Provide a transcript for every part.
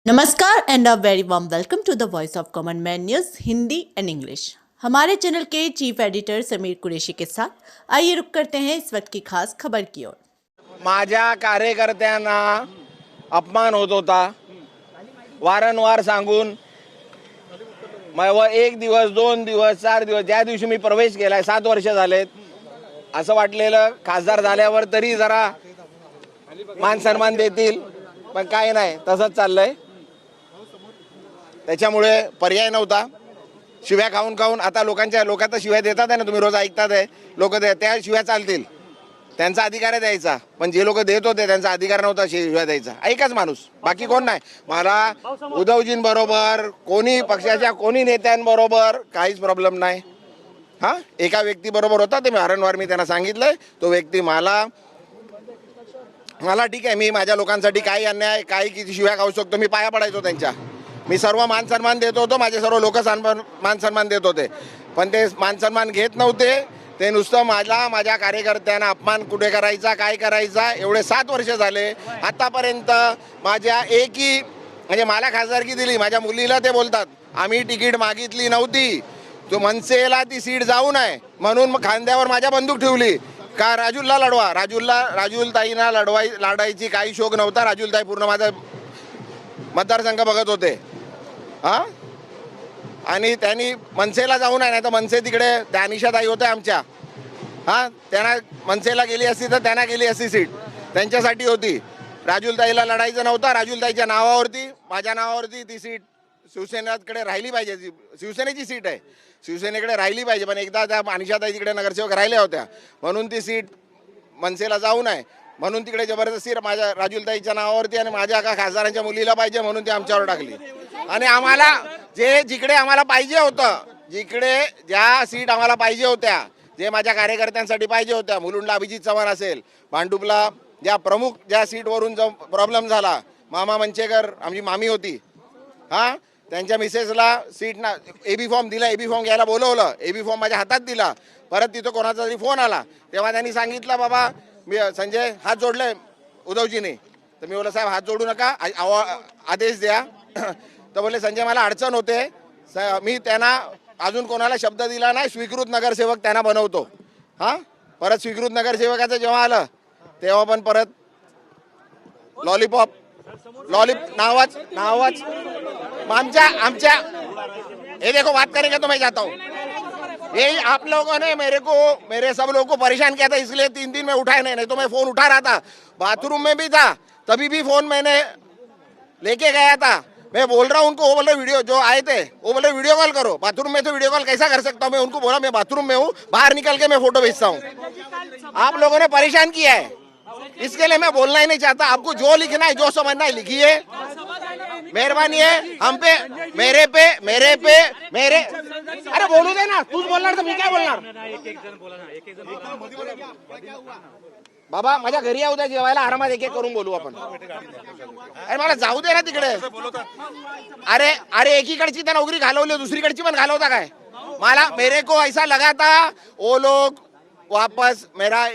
नमस्कार and a very warm welcome to the voice of common man news Hindi and English. हमारे channel के chief editor Sameer Qureshi के साथ आइए रुक करते हैं इस वक्त की खास खबर की ओर। माझ्या कार्यकर्त्यांना अपमान होत होता वारंवार सांगून मग एक दिवस 2 दिवस 4 दिवस ज्या दिवशी मी प्रवेश केलाय 7 वर्ष झालेत असं वाटलेलं खासदार झाल्यावर तरी जरा मान सन्मान देतील पण काय नाही तसंच चाललंय त्याच्यामुळे पर्याय नव्हता शिव्या खाऊन खाऊन आता लोकांच्या शिव्या देतात आहे ना तुम्ही रोज ऐकतात आहे लोक त्या शिव्या चालतील त्यांचा अधिकार आहे द्यायचा पण जे लोक देत होते त्यांचा अधिकार नव्हता शिव्या द्यायचा एकच माणूस बाकी कोण नाही मला उद्धवजींबरोबर कोणी पक्षाच्या कोणी नेत्यांबरोबर काहीच प्रॉब्लेम नाही हां एका व्यक्तीबरोबर होता ते वारंवार मी त्यांना सांगितलंय तो व्यक्ती मला ठीक आहे मी माझ्या लोकांसाठी काही अन्याय काही किती शिव्या खाऊ शकतो मी पाया पडायचो त्यांच्या मी सर्व मान सन्मान देत होतो माझे सर्व लोक मान सन्मान देत होते पण ते मान सन्मान घेत नव्हते ते नुसतं माझ्या कार्यकर्त्यांना अपमान कुठे करायचा काय करायचा एवढे 7 वर्ष झाले आतापर्यंत माझ्या म्हणजे मला खासदारकी दिली माझ्या मुलीला ते बोलतात आम्ही तिकीट मागितली नव्हती तो मनसेला ती सीट जाऊ नये म्हणून खांद्यावर माझ्या बंदूक ठेवली का राजूलला लढवा राजूलताईंना लढायची काही शोक नव्हता राजूलताई पूर्ण माझा मतदारसंघ बघत होते हां आणि त्यांनी मनसेला जाऊ नये नाही तर मनसे तिकडे त्या अनिशाताई होत्या आमच्या हां त्यांना मनसेला गेली असती तर त्यांना गेली असती सीट त्यांच्यासाठी होती राजूलताईला लढायचं नव्हतं राजूलताईच्या नावावरती माझ्या नावावरती ती सीट शिवसेनेकडे राहिली पाहिजे शिवसेनेची सीट आहे शिवसेनेकडे राहिली पाहिजे पण एकदा त्या अनिशाताई तिकडे नगरसेवक राहिल्या होत्या म्हणून ती सीट मनसेला जाऊ नये म्हणून तिकडे जबरदस्ती माझ्या राजूलताईच्या नावावरती आणि माझ्या खासदारांच्या मुलीला पाहिजे म्हणून ती आमच्यावर टाकली आणि आम्हाला जिकडे आम्हाला पाहिजे होतं ज्या सीट आम्हाला पाहिजे होत्या जे माझ्या कार्यकर्त्यांसाठी पाहिजे होत्या मुलुंडला अभिजित चव्हाण असेल भांडुपला ज्या सीटवरून जो प्रॉब्लेम झाला मामा मंचेकर आमची मामी होती हां त्यांच्या मिसेसला सीट ना एबी फॉर्म दिला एबी फॉर्म घ्यायला बोलवलं एबी फॉर्म माझ्या हातात दिला परत तिथं कोणाचा तरी फोन आला तेव्हा त्यांनी सांगितलं बाबा मी संजय हात जोडले उद्धवजीने तर मी बोललो साहेब हात जोडू नका आदेश द्या तर बोलले संजय मला अडचण होते मी त्यांना अजून कोणाला शब्द दिला नाही स्वीकृत नगरसेवक त्यांना बनवतो हां परत स्वीकृत नगरसेवकाचं जेव्हा आलं तेव्हा पण परत लॉलीपॉप नावाच आमच्या ये देखो बात करेंगे तो मैं जाता हूँ ये आप लोगों ने मेरे सब लोगों को परेशान किया था इसलिए 3 दिन में उठाए नहीं तो मैं फोन उठा रहा था बाथरूम में भी था तभी भी फोन मैंने लेके गया था मैं बोल रहा हूँ उनको वो बोल रहे वीडियो जो आए थे वो बोल रहे वीडियो कॉल करो बाथरूम में तो वीडियो कॉल कैसा कर सकता हूँ मैं उनको बोला मैं बाथरूम में हूँ बाहर निकल के मैं फोटो भेजता हूँ आप लोगों ने परेशान किया है इसके लिए मैं बोलना ही नहीं चाहता आपको जो लिखना है जो समझना है लिखिए मेहरबानी है हम पे मेरे अरे बोलू दे ना तूच बोलणार तर मी काय बोलणार बाबा माझ्या घरी येऊ द्या जेवायला आरामात एक करून बोलू आपण अरे मला जाऊ दे ना तिकडे अरे एकीकडची तर नोकरी घालवली दुसरीकडची पण घालवता काय मला मेरे को ऐसा लगा था वो लोग वापस मेरा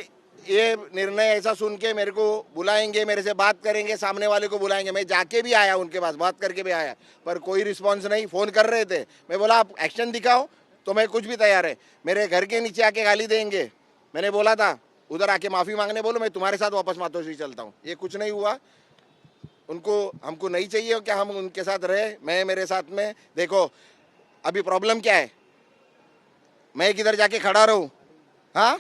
ये निर्णय ऐसा सुन के मेरे को बुलाएंगे मेरे से बात करेंगे सामने वाले को बुलाएंगे मैं जाके भी आया उनके पास बात करके भी आया पर कोई रिस्पांस नहीं फोन कर रहे थे मैं बोला आप एक्शन दिखाओ तो मैं कुछ भी तैयार है मेरे घर के नीचे आके गाली देंगे मैंने बोला था उधर आके माफ़ी मांगने बोलो मैं तुम्हारे साथ वापस मातोश्री चलता हूँ ये कुछ नहीं हुआ हमको नहीं चाहिए क्या हम उनके साथ रहे मैं मेरे साथ में देखो अभी प्रॉब्लम क्या है मैं किधर जाके खड़ा रहूँ हाँ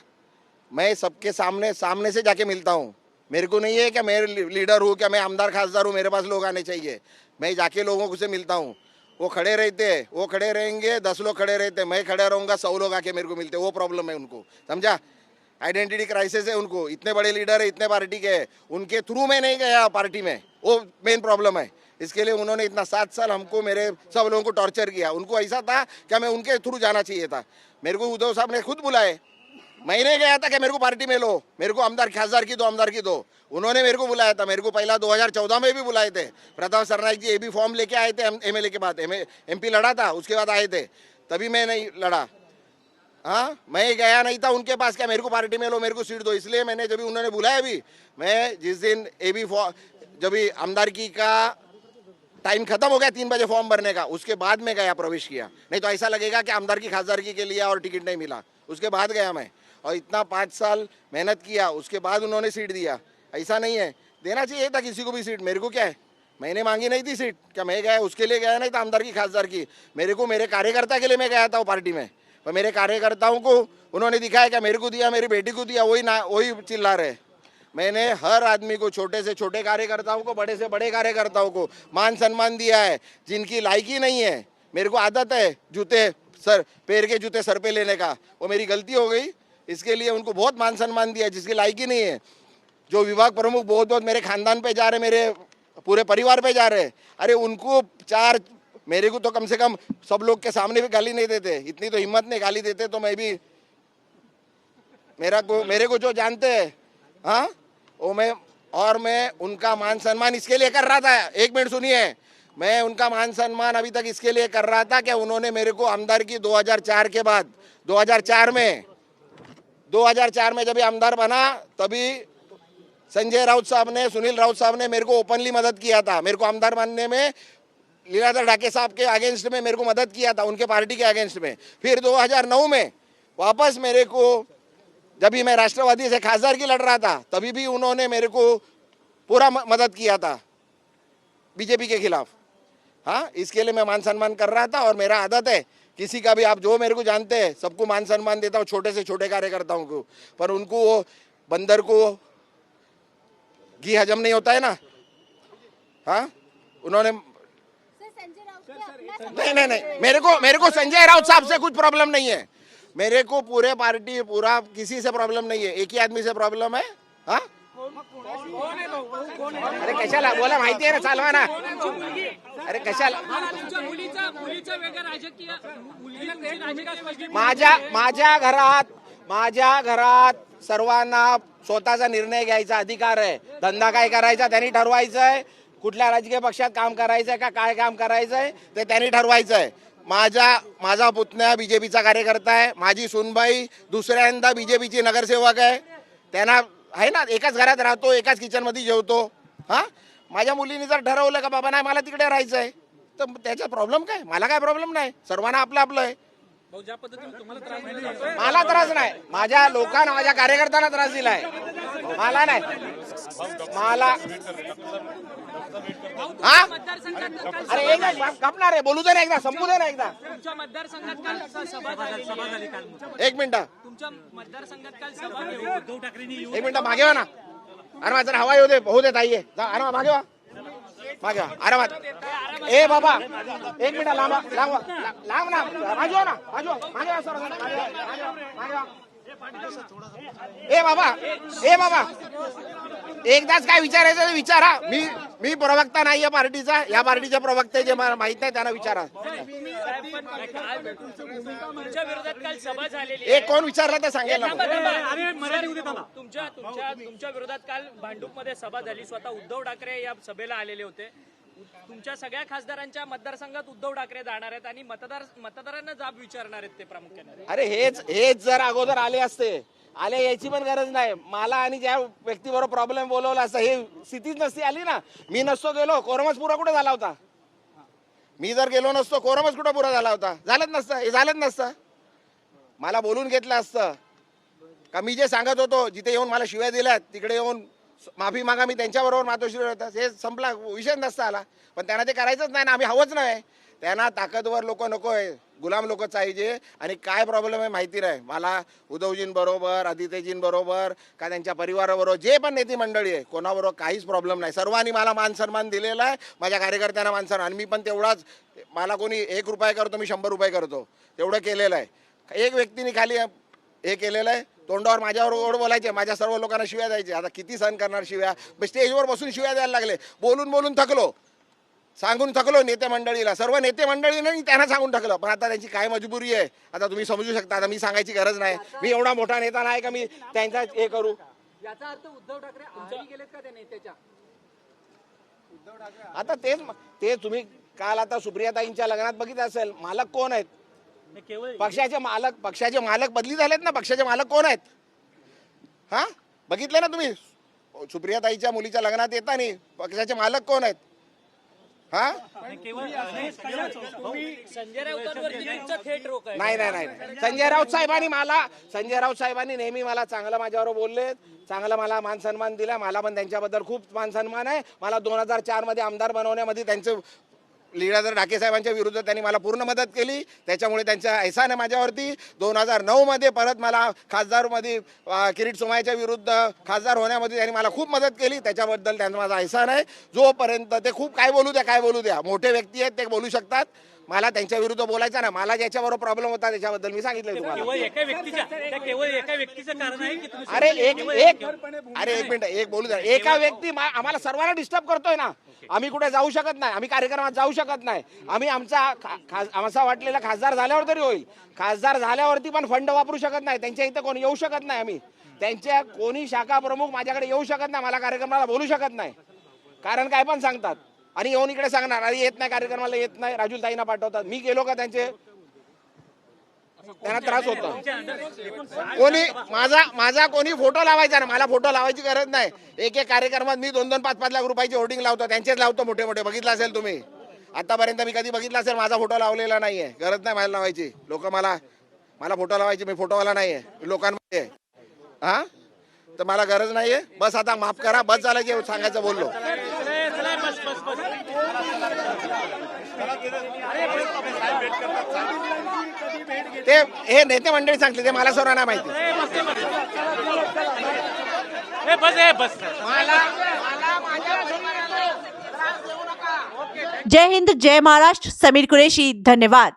मैं सबके सामने से जाके मिलता हूँ मेरे को नहीं है क्या मैं लीडर हूँ क्या मैं आमदार खासदार हूँ मेरे पास लोग आने चाहिए मैं जाके लोगों से मिलता हूँ वो खड़े रहेंगे 10 लोग खड़े रहते मैं खड़े रहूँगा 100 लोग आके मेरे को मिलते वो प्रॉब्लम है उनको समझा आइडेंटिटी क्राइसिस है उनको इतने बड़े लीडर है इतने पार्टी के उनके थ्रू में नहीं गया पार्टी में वो मेन प्रॉब्लम है इसके लिए उन्होंने इतना 7 साल हमको मेरे सब लोगों को टॉर्चर किया उनको ऐसा था क्या मैं उनके थ्रू जाना चाहिए था मेरे को उद्धव साहब ने खुद बुलाए मैंने गया था कि मेरे को पार्टी में लो मेरे को खासदार की दो उन्होंने मेरे को बुलाया था मेरे को पहला 2014 में भी बुलाए थे प्रताप सरनाईक जी एबी फॉर्म लेके आए थे एमएलए के बाद एमपी लड़ा था उसके बाद आए थे तभी मैं नहीं लड़ा हाँ मैं गया नहीं था उनके पास क्या मेरे को पार्टी में लो मेरे को सीट दो इसलिए मैंने जब उन्होंने बुलाया भी मैं जिस दिन एबी जब भी आमदारकी का टाइम खत्म हो गया 3 बजे फॉर्म भरने का, उसके बाद में गया, प्रवेश किया। नहीं तो ऐसा लगेगा कि आमदार की खासदारकी के लिए और टिकट नहीं मिला, उसके बाद गया मैं। और इतना 5 साल मेहनत किया, उसके बाद उन्होंने सीट दिया। ऐसा नहीं है, देना चाहिए था किसी को भी सीट। मेरे को क्या है, मैंने मांगी नहीं थी सीट, क्या मैं गया उसके लिए गया नहीं था आमदार की खासदार की। मेरे को मेरे कार्यकर्ता के लिए मैं गया था वो पार्टी में, पर मेरे कार्यकर्ताओं को उन्होंने दिखाया क्या मेरे को दिया, मेरी बेटी को दिया, वही चिल्ला रहे। मैंने हर आदमी को, छोटे से छोटे कार्यकर्ताओं को, बड़े से बड़े कार्यकर्ताओं को मान सम्मान दिया है। जिनकी लायकी नहीं है, मेरे को आदत है जूते सर, पैर के जूते सर पे लेने का, वो मेरी गलती हो गई, इसके लिए उनको बहुत मान सम्मान दिया। जिसकी लायकी नहीं है, जो विभाग प्रमुख बहुत मेरे खानदान पे जा रहे, मेरे पूरे परिवार पे जा रहे, अरे उनको 4, मेरे को तो कम से कम सब लोग के सामने भी गाली नहीं देते, इतनी तो हिम्मत नहीं, गाली देते तो मैं भी, मेरे को जो जानते हैं, हाँ वो मैं उनका मान सम्मान इसके लिए कर रहा था। 1 मिनट सुनिए, मैं उनका मान सम्मान अभी तक इसके लिए कर रहा था कि उन्होंने मेरे को आमदार की 2004 के बाद, 2004 में जब ये आमदार बना, तभी संजय राउत साहब ने, सुनील राउत साहब ने मेरे को ओपनली मदद किया था। मेरे को आमदार बनने में लीलाधर ढाके साहब के अगेंस्ट में मेरे को मदद किया था, उनके पार्टी के अगेंस्ट में। फिर 2009 में वापस मेरे को, जब भी मैं राष्ट्रवादी से खासदार की लड़ रहा था, तभी भी उन्होंने मेरे को पूरा मदद किया था बीजेपी के खिलाफ। हाँ, इसके लिए मैं मान सम्मान कर रहा था। और मेरा आदत है, किसी का भी, आप जो मेरे को जानते हैं, सबको मान सम्मान देता हूँ, छोटे से छोटे कार्यकर्ताओं को। पर उनको, वो बंदर को घी हजम नहीं होता है ना। हाँ, उन्होंने नहीं, मेरे को संजय राउत साहब से कुछ प्रॉब्लम नहीं है। मेरे को पूरे पार्टी, पूरा किसी से प्रॉब्लम नहीं है, एक ही आदमी से प्रॉब्लम है। हाँ, अरे कशाला बोला माहिती आहे ना, चालवा ना। अरे कशाला, माझ्या घरात सर्वांना स्वतःचा निर्णय घ्यायचा अधिकार आहे। धंदा काय करायचा त्यांनी ठरवायचं आहे, कुठल्या राजकीय पक्षात काम करायचं आहे का काय काम करायचं आहे ते त्यांनी ठरवायचं आहे। माझा पुतण्या बीजेपीचा कार्यकर्ता आहे, माझी सुनबाई दुसऱ्यांदा बीजेपीची नगरसेवक आहे, त्यांना आहे ना, एकाच घरात राहतो, एकाच किचनमध्ये जेवतो। हां, माझ्या मुलीने जर ठरवलं का बाबा नाही मला तिकडे राहायचं आहे, तर त्याचा प्रॉब्लेम काय, मला काय प्रॉब्लेम नाही, सर्वांना आपलं आपलं आहे। मला त्रास नाही, माझ्या लोकांना, माझ्या कार्यकर्त्यांना त्रास दिलाय, मला नाही, मला। हा, अरे एक गपणार आहे, बोलू दे ना एकदा, संपू दे ना एकदा। तुमच्या मतदारसंघात काल सभा झाली, 1 मिनिट, तुमच्या मतदारसंघात काल सभा उद्धव ठाकरेंनी 1 मिनिट मागे वा ना। अरे माझा हवा येऊ दे, होऊ दे ताई, अरे मागे वा, मागे वा, आरामात। ए बाबा 1 मिनिट, लांब ना, मागे वा ना, मागे वा सर, मागे वा। ए बाबा एकदाच काय विचारायचं ते विचारा। मी प्रवक्ता नाही या पार्टीचा, या पार्टीचे प्रवक्ते जे मला माहित नाही त्यांना विचारा। तुमच्या विरोधात काल सभा झालेली, एक कोण विचारला तर सांगेल ना। तुमच्या विरोधात काल भांडूपमध्ये सभा झाली, स्वतः उद्धव ठाकरे या सभेला आलेले होते। तुमच्या सगळ्या खासदारांच्या मतदारसंघात उद्धव ठाकरे जाणार आहेत आणि मतदारांना जाब विचारणार आहेत ते प्रामुख्याने। अरे हेच जर अगोदर आले असते, आले याची पण गरज नाही। मला आणि ज्या व्यक्तीबरोबर प्रॉब्लेम बोलवला असता, हे स्थितीच नसती आली ना। मी नसतो गेलो, कोरमच पुरा कुठे झाला होता, मी जर गेलो नसतो, कोरमच कुठं पुरा झाला होता, झालंच नसतं, हे झालंच नसतं। मला बोलून घेतलं असतं का, मी जे सांगत होतो, जिथे येऊन मला शिव्या दिल्यात तिकडे येऊन माफी मागा, मी त्यांच्याबरोबर मातोश्री होता, हे संपला, विषय नसता आला। पण त्यांना ते करायचंच नाही ना, आम्ही हवंच नाही त्यांना। ताकदवर लोक नको आहे, गुलाम लोक पाहिजे। आणि काय प्रॉब्लेम आहे माहिती नाही मला, उद्धवजींबरोबर, आदित्यजींबरोबर का त्यांच्या परिवाराबरोबर, जे पण नेते मंडळी आहे, कोणाबरोबर काहीच प्रॉब्लेम नाही। सर्वांनी मला मान सन्मान दिलेला आहे, माझ्या कार्यकर्त्यांना मान सन्मान, मी पण तेवढाच। मला कोणी 1 रुपया करतो, मी 100 रुपये करतो, तेवढं केलेलं आहे। एक व्यक्तीने खाली हे केलेलं आहे, तोंडावर माझ्यावर ओढ बोलायचे, माझ्या सर्व लोकांना शिव्या द्यायचे। आता किती सहन करणार शिव्या, स्टेजवर बसून शिव्या द्यायला लागले, बोलून थकलो, सांगून थकलो नेते मंडळीला, सर्व नेते मंडळीने त्यांना सांगून टाकलं। पण आता त्यांची काय मजबुरी आहे, आता तुम्ही समजू शकता। आता मी सांगायची गरज नाही, मी एवढा मोठा नेता नाही का मी त्यांचा हे करू। याचा अर्थ उद्धव ठाकरे आहारी गेलेत का त्या नेत्याच्या? आता ते तुम्ही काल आता सुप्रियाताईंच्या लग्नात बघितलं असेल, मालक कोण आहेत, पक्षाचे मालक बदली झालेत ना। पक्षाचे मालक कोण आहेत, हा बघितलं ना तुम्ही, सुप्रियाताईच्या मुलीच्या लग्नात येताना पक्षाचे मालक कोण आहेत, हा संजय राऊतांवरती तुमचा थेट रोख आहे. नाही संजय राऊत साहेबांनी नेहमी मला चांगलं माझ्यावर बोलले, चांगलं मला मान सन्मान दिला. मला पण त्यांच्याबद्दल खूप मान सन्मान आहे. मला 2004 मध्ये आमदार बनवण्यामध्ये त्यांचं लीलाधर ढाके साहेबांच्या विरुद्ध त्यांनी मला पूर्ण मदत केली, त्याच्यामुळे त्यांचा एहसान आहे माझ्यावरती. 2009 मध्ये परत मला खासदारमध्ये किरीट सोमय्याच्या विरुद्ध खासदार होण्यामध्ये त्यांनी मला खूप मदत केली, त्याच्याबद्दल त्यांचा माझा एहसान आहे. जोपर्यंत ते खूप काय बोलू द्या, मोठे व्यक्ती आहेत, ते बोलू शकतात. मला त्यांच्या विरुद्ध बोलायचं ना. मला ज्याच्याबरोबर प्रॉब्लेम होता त्याच्याबद्दल मी सांगितलं तुम्हाला. केवळ एका व्यक्तीचं कारण आहे की तुम्ही अरे एक मिनिट एक बोलू द्या. एका व्यक्ती आम्हाला सर्वांना डिस्टर्ब करतोय ना. आम्ही कुठे जाऊ शकत नाही, आम्ही कार्यक्रमात जाऊ शकत नाही. आम्ही आमचा वाटलेला खासदार झाल्यावर तरी होईल, खासदार झाल्यावरती पण फंड वापरू शकत नाही. त्यांच्या इथं कोणी येऊ शकत नाही. आम्ही त्यांच्या कोणी शाखा प्रमुख माझ्याकडे येऊ शकत नाही, मला कार्यक्रमाला बोलू शकत नाही. कारण काय पण सांगतात आणि येऊन इकडे सांगणार अरे येत नाही कार्यक्रमाला, येत नाही, राजूल ताईंना पाठवतात. मी गेलो का त्यांना त्रास होतो. कोणी माझा कोणी फोटो लावायचा ना, मला फोटो लावायची गरज नाही. एक कार्यक्रमात मी 2-2, 5-5 लाख रुपयाची होर्डिंग लावतो, त्यांचेच लावतो मोठे मोठे. बघितलं असेल तुम्ही, आतापर्यंत मी कधी बघितलं असेल माझा फोटो लावलेला नाहीये. गरज नाही मला लावायची. लोक मला फोटो लावायची, मी फोटोवाला नाहीये, लोकांमध्ये. हा तर मला गरज नाहीये. बस आता माफ करा, बस झालं जे सांगायचं बोललो. ते हे नेते मंडळी सांगते, ते मला सर्वांना माहिती. जय हिंद, जय महाराष्ट्र. समीर कुरैशी, धन्यवाद.